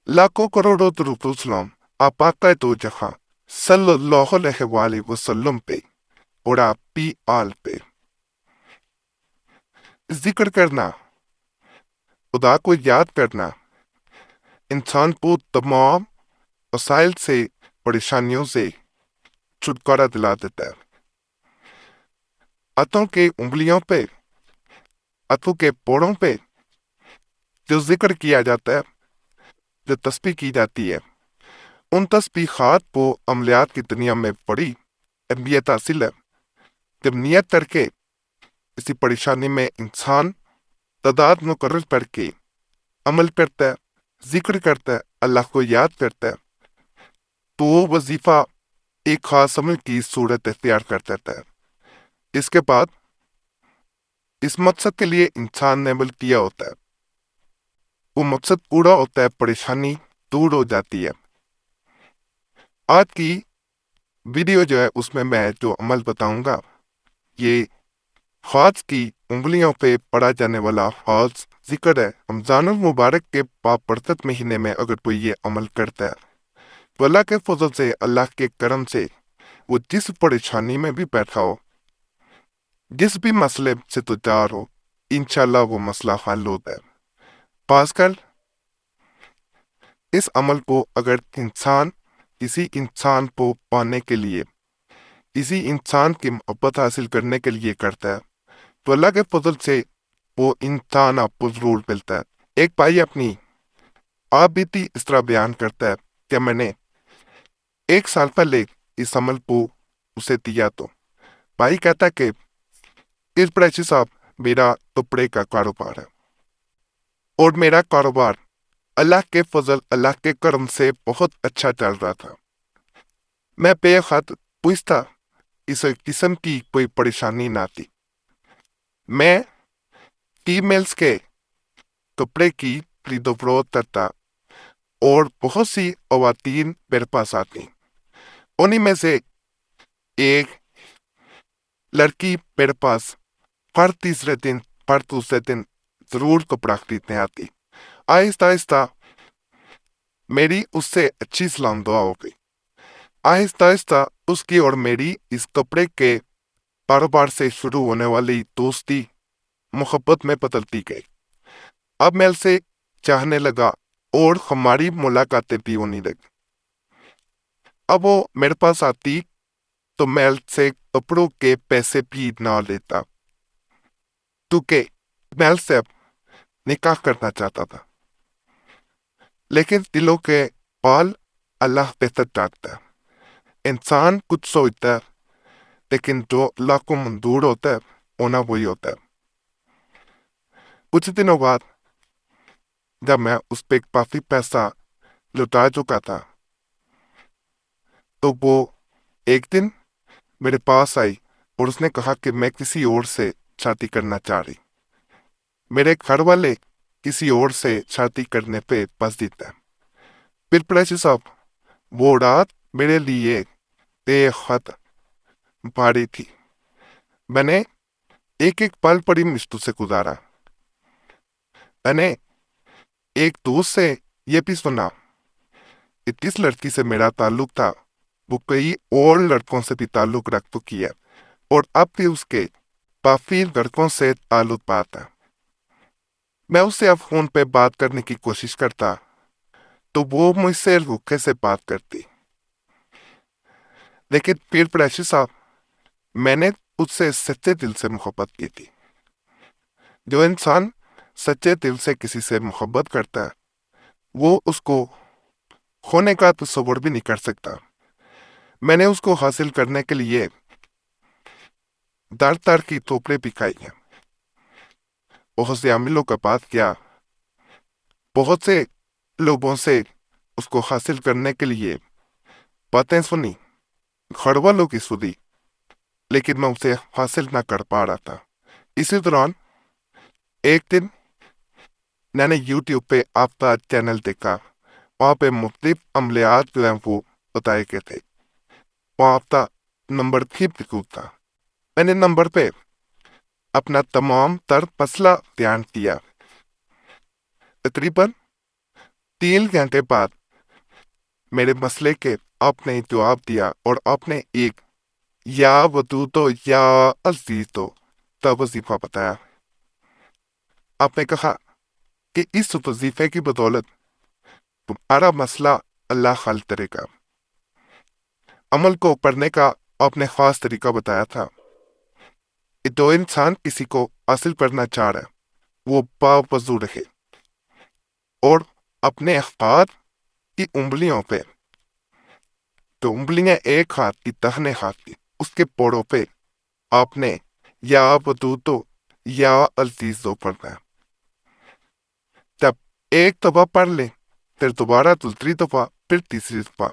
لاکھوں کروڑوں درود و سلام آپ آقا دو جہاں صلی اللہ علیہ وآلہ وسلم پہ اور آپ پی آل پہ ذکر کرنا، خدا کو یاد کرنا انسان کو تمام مسائل سے، پریشانیوں سے چھٹکارا دلا دیتا ہے۔ ہاتھوں کے انگلیوں پہ، ہاتھوں کے پوڑوں پہ جو ذکر کیا جاتا ہے، جو تسبیح کی جاتی ہے، ان تسبیحات کو عملیات کی دنیا میں بڑی اہمیت حاصل ہے۔ جب نیت کر کے کسی پریشانی میں انسان تعداد مقرر کر کے عمل کرتا ہے، ذکر کرتا ہے، اللہ کو یاد کرتا ہے، تو وہ وظیفہ ایک خاص عمل کی صورت اختیار کر دیتا ہے۔ اس کے بعد اس مقصد کے لیے انسان نے عمل کیا ہوتا ہے، وہ مقصد پورا ہوتا ہے، پریشانی دور ہو جاتی ہے۔ آج کی ویڈیو جو ہے اس میں جو عمل بتاؤں گا، یہ ہاتھ کی انگلیوں پہ پڑا جانے والا خاص ذکر ہے۔ رمضان المبارک کے بابرکت مہینے میں اگر کوئی یہ عمل کرتا ہے تو اللہ کے فضل سے، اللہ کے کرم سے، وہ جس پریشانی میں بھی بیٹھا ہو، جس بھی مسئلے سے دوچار ہو، انشاءاللہ وہ مسئلہ حل ہوتا ہے۔ خاص کر اس عمل کو اگر انسان کسی انسان کو پانے کے لیے، کسی انسان کی محبت حاصل کرنے کے لیے کرتا ہے تو اللہ کے فضل سے وہ انسان آپ کو ضرور ملتا ہے۔ ایک بھائی اپنی آپ بیتی اس طرح بیان کرتا ہے کہ میں نے 1 سال پہلے اس عمل کو اسے دیا، تو بھائی کہتا ہے کہ اس پریشی صاحب میرا کپڑے کا کاروبار ہے اور میرا کاروبار اللہ کے فضل، اللہ کے کرم سے بہت اچھا چل رہا تھا۔ میں بے حد خوش تھا، اس قسم کی کوئی پریشانی نہ تھی۔ میں فیمیلز کے کپڑے کی خرید و فروخت کرتا اور بہت سی خواتین میرے پاس آتی، انہی میں سے ایک لڑکی میرے پاس ہر تیسرے دن، ہر دوسرے دن ضرور کپڑا خریدنے آتی۔ آہستہ آہستہ میری اس سے اچھی سلام دعا ہو گئی۔ آہستہ آہستہ اس کی اور میری اس کپڑے کے کاروبار سے شروع ہونے والی دوستی محبت میں بدلتی گئی۔ اب میں اسے چاہنے لگا اور ہماری ملاقاتیں بھی ہونے لگی۔ اب وہ میرے پاس آتی تو میں سے کپڑوں کے پیسے بھی نہ لیتا، کیونکہ میں سے اب نکاح کرنا چاہتا تھا۔ لیکن دلوں کے حال اللہ بہتر جانتا ہے۔ انسان کچھ سوچتا ہے لیکن جو اللہ کو منظور ہوتا ہے ہونا وہی ہوتا ہے۔ کچھ دنوں بعد جب میں اس پہ کافی پیسہ لوٹا چکا تھا تو وہ ایک دن میرے پاس آئی اور اس نے کہا کہ میں کسی اور سے شادی کرنا چاہ رہی، میرے گھر والے کسی اور سے شادی کرنے پہ بس دیتا ہے۔ پھر پریشی صاحب وہ رات میرے لیے بے حد بھاری تھی۔ میں نے ایک ایک پل بڑی مشکل سے گزارا۔ میں نے ایک دوست سے یہ بھی سنا کہ جس لڑکی سے میرا تعلق تھا وہ کئی اور لڑکوں سے بھی تعلق رکھ چکی ہے اور اب بھی اس کے کافی لڑکوں سے تعلق بات ہے۔ میں اس سے اب فون پہ بات کرنے کی کوشش کرتا تو وہ مجھ سے روکھے سے بات کرتی، لیکن پھر پریشی صاحب میں نے اس سے سچے دل سے محبت کی تھی۔ جو انسان سچے دل سے کسی سے محبت کرتا ہے وہ اس کو کھونے کا تصور بھی نہیں کر سکتا۔ میں نے اس کو حاصل کرنے کے لیے در در کی ٹھوکریں بھی کھائی ہیں، بہت سے عاملوں کا بات کیا، بہت سے لوگوں سے اس کو حاصل کرنے کے لیے باتیں سنی، گھر والوں کی سنی، لیکن میں اسے حاصل نہ کر پا رہا تھا۔ اسی دوران ایک دن میں نے یوٹیوب پہ آپ کا چینل دیکھا، وہاں پہ مختلف عملیات جو ہیں وہ بتائے گئے تھے، وہاں آپ کا نمبر بھی موجود تھا۔ میں نے نمبر پہ اپنا تمام تر مسئلہ بیان کیا۔ تقریباً 3 گھنٹے بعد میرے مسئلے کے آپ نے جواب دیا اور آپ نے ایک یا ودودو یا عزیزو کا وظیفہ بتایا۔ آپ نے کہا کہ اس وظیفے کی بدولت تمہارا مسئلہ اللہ حل کرے گا۔ عمل کو پڑھنے کا آپ نے خاص طریقہ بتایا تھا کہ جو انسان کسی کو حاصل کرنا چاہ رہا ہے وہ باوضو رہے اور اپنے ہاتھ کی انگلیوں پہ، تو انگلیاں ایک ہاتھ کی داہنے ہاتھ کی، اس کے پوڑوں پہ آپ نے یا ودودو یا عزیزو پڑھنا ہے۔ جب ایک دفعہ پڑھ لیں پھر دوبارہ دوسری دفعہ، پھر تیسری دفعہ،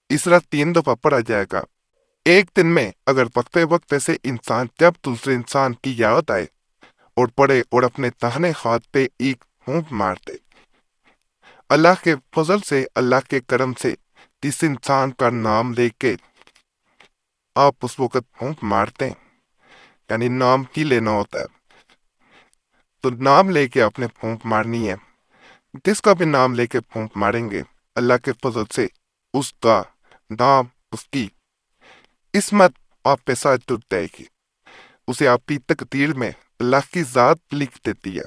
اس طرح 3 دفعہ پڑھا جائے گا۔ ایک دن میں اگر وقفے وقفے سے انسان جب دوسرے انسان کی یاد آئے اور پڑھے اور اپنے داہنے ہاتھ پہ ایک پھونک مار دے، اللہ کے فضل سے، اللہ کے کرم سے جس انسان کا نام لے کے آپ اس وقت پھونک مارتے ہیں، یعنی نام ہی لینا ہوتا ہے، تو نام لے کے آپ نے پھونک مارنی ہے۔ جس کا بھی نام لے کے پھونک ماریں گے، اللہ کے فضل سے اس کا نام، اس کی عصمت آپ پہ ساتھ جڑ جائے گی، اسے آپ کی تقدیر میں اللہ کی ذات لکھ دیتی ہے۔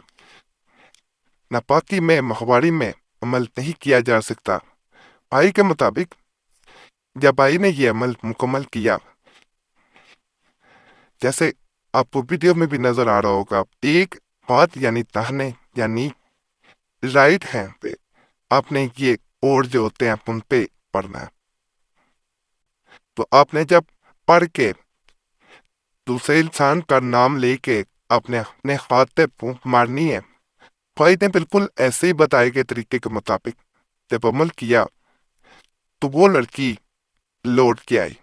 ناپاکی میں، ماہواری میں عمل نہیں کیا جا سکتا۔ بھائی کے مطابق جب بھائی نے یہ عمل مکمل کیا، جیسے آپ کو ویڈیو میں بھی نظر آ رہا ہوگا، ایک ہاتھ یعنی داہنے یعنی رائٹ ہینڈ پہ آپ نے یہ اور جو ہوتے ہیں ان پہ پڑھنا ہے۔ تو آپ نے جب پڑھ کے دوسرے انسان کا نام لے کے آپ نے اپنے ہاتھ پہ پھونک مارنی ہے، بھائی نے بالکل ایسے ہی بتائے گئے طریقے کے مطابق جب عمل کیا تو وہ لڑکی لوٹ کے آئی۔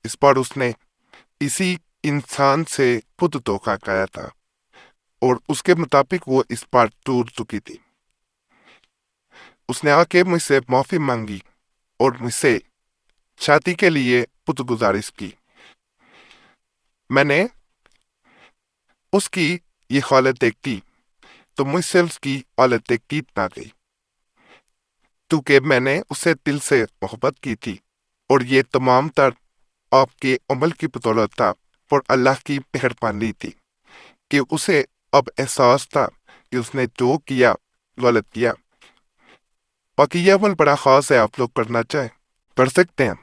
اس بار اس نے اسی انسان سے خود دھوکہ کھایا تھا اور اس کے مطابق وہ اس بار ٹوٹ چکی تھی۔ اس نے آ کے مجھ سے معافی مانگی اور مجھ سے شادی کے لیے خود گزارش کی۔ میں نے اس کی یہ حالت دیکھی تو مجھ سے اس کی حالت دیکھی نہ گئی، کیونکہ میں نے اسے دل سے محبت کی تھی اور یہ تمام تر آپ کے عمل کی بدولت تھا اور اللہ کی مہربانی تھی کہ اسے اب احساس تھا کہ اس نے جو کیا غلط کیا۔ باقی یہ عمل بڑا خاص ہے، آپ لوگ کرنا چاہیں کر سکتے ہیں۔